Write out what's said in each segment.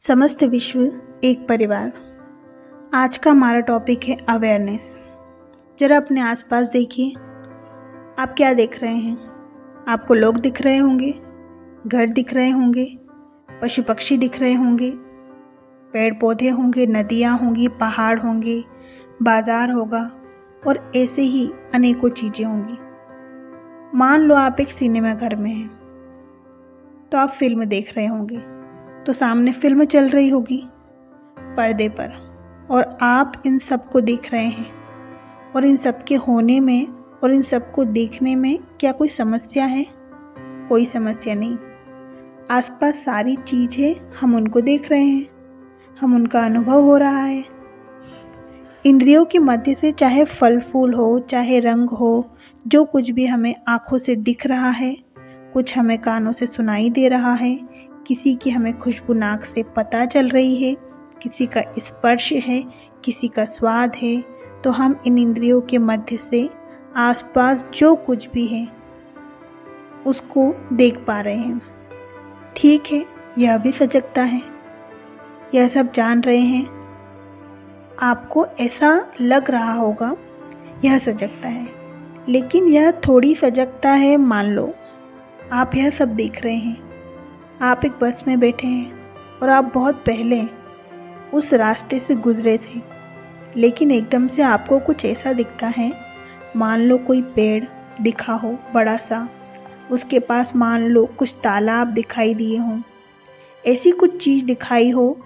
समस्त विश्व एक परिवार। आज का हमारा टॉपिक है अवेयरनेस। ज़रा अपने आसपास देखिए, आप क्या देख रहे हैं? आपको लोग दिख रहे होंगे, घर दिख रहे होंगे, पशु पक्षी दिख रहे होंगे, पेड़ पौधे होंगे, नदियाँ होंगी, पहाड़ होंगे, बाज़ार होगा और ऐसे ही अनेकों चीज़ें होंगी। मान लो आप एक सिनेमा घर में हैं, तो आप फिल्म देख रहे होंगे, तो सामने फिल्म चल रही होगी पर्दे पर और आप इन सब को देख रहे हैं। और इन सब के होने में और इन सब को देखने में क्या कोई समस्या है? कोई समस्या नहीं। आसपास सारी चीज़ें हम उनको देख रहे हैं, हम उनका अनुभव हो रहा है। इंद्रियों के मध्य से चाहे फल फूल हो, चाहे रंग हो, जो कुछ भी हमें आँखों से दिख रहा है, कुछ हमें कानों से सुनाई दे रहा है, किसी की हमें खुशबू नाक से पता चल रही है, किसी का स्पर्श है, किसी का स्वाद है, तो हम इन इंद्रियों के मध्य से आसपास जो कुछ भी है उसको देख पा रहे हैं। ठीक है, यह भी सजगता है, यह सब जान रहे हैं। आपको ऐसा लग रहा होगा यह सजगता है, लेकिन यह थोड़ी सजगता है। मान लो आप यह सब देख रहे हैं, आप एक बस में बैठे हैं और आप बहुत पहले उस रास्ते से गुजरे थे, लेकिन एकदम से आपको कुछ ऐसा दिखता है। मान लो कोई पेड़ दिखा हो बड़ा सा, उसके पास मान लो कुछ तालाब दिखाई दिए हों, ऐसी कुछ चीज़ दिखाई हो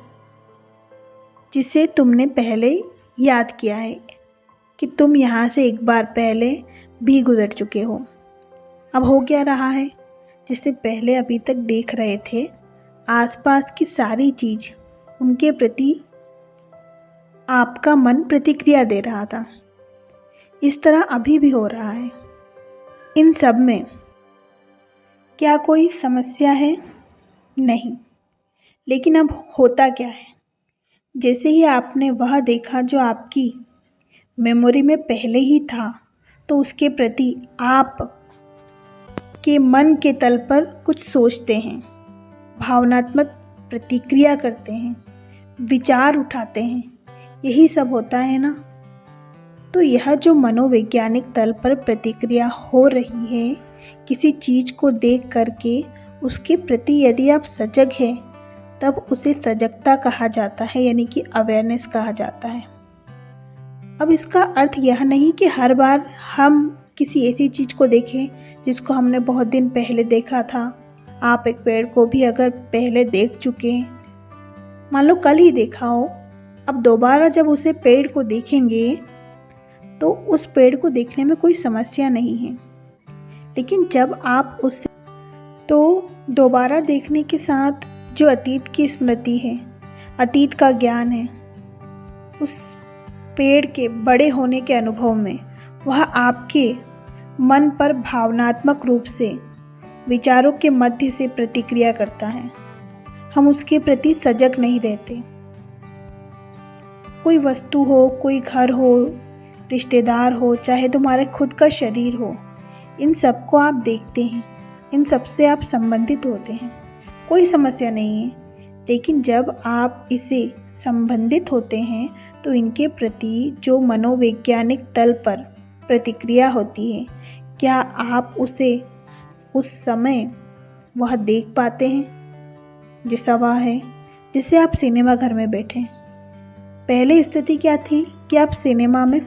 जिसे तुमने पहले याद किया है कि तुम यहाँ से एक बार पहले भी गुजर चुके हो। अब हो क्या रहा है? जिसे पहले अभी तक देख रहे थे, आसपास की सारी चीज़ उनके प्रति आपका मन प्रतिक्रिया दे रहा था। इस तरह अभी भी हो रहा है। इन सब में क्या कोई समस्या है? नहीं। लेकिन अब होता क्या है? जैसे ही आपने वह देखा जो आपकी मेमोरी में पहले ही था, तो उसके प्रति आप के मन के तल पर कुछ सोचते हैं, भावनात्मक प्रतिक्रिया करते हैं, विचार उठाते हैं। यही सब होता है ना? तो यह जो मनोवैज्ञानिक तल पर प्रतिक्रिया हो रही है किसी चीज़ को देख करके, उसके प्रति यदि आप सजग हैं, तब उसे सजगता कहा जाता है, यानी कि अवेयरनेस कहा जाता है। अब इसका अर्थ यह नहीं कि हर बार हम किसी ऐसी चीज़ को देखें जिसको हमने बहुत दिन पहले देखा था। आप एक पेड़ को भी अगर पहले देख चुके हैं, मान लो कल ही देखा हो, अब दोबारा जब उसे पेड़ को देखेंगे तो उस पेड़ को देखने में कोई समस्या नहीं है। लेकिन जब आप उसे दोबारा देखने के साथ जो अतीत की स्मृति है, अतीत का ज्ञान है, उस पेड़ के बड़े होने के अनुभव में वह आपके मन पर भावनात्मक रूप से विचारों के मध्य से प्रतिक्रिया करता है। हम उसके प्रति सजग नहीं रहते। कोई वस्तु हो, कोई घर हो, रिश्तेदार हो, चाहे तुम्हारे खुद का शरीर हो, इन सब को आप देखते हैं, इन सब से आप संबंधित होते हैं, कोई समस्या नहीं है। लेकिन जब आप इसे संबंधित होते हैं तो इनके प्रति जो मनोवैज्ञानिक तल पर प्रतिक्रिया होती है, क्या आप उसे उस समय वह देख पाते हैं जैसा वह है? जिससे आप सिनेमा घर में बैठे हैं, पहले स्थिति क्या थी कि आप सिनेमा में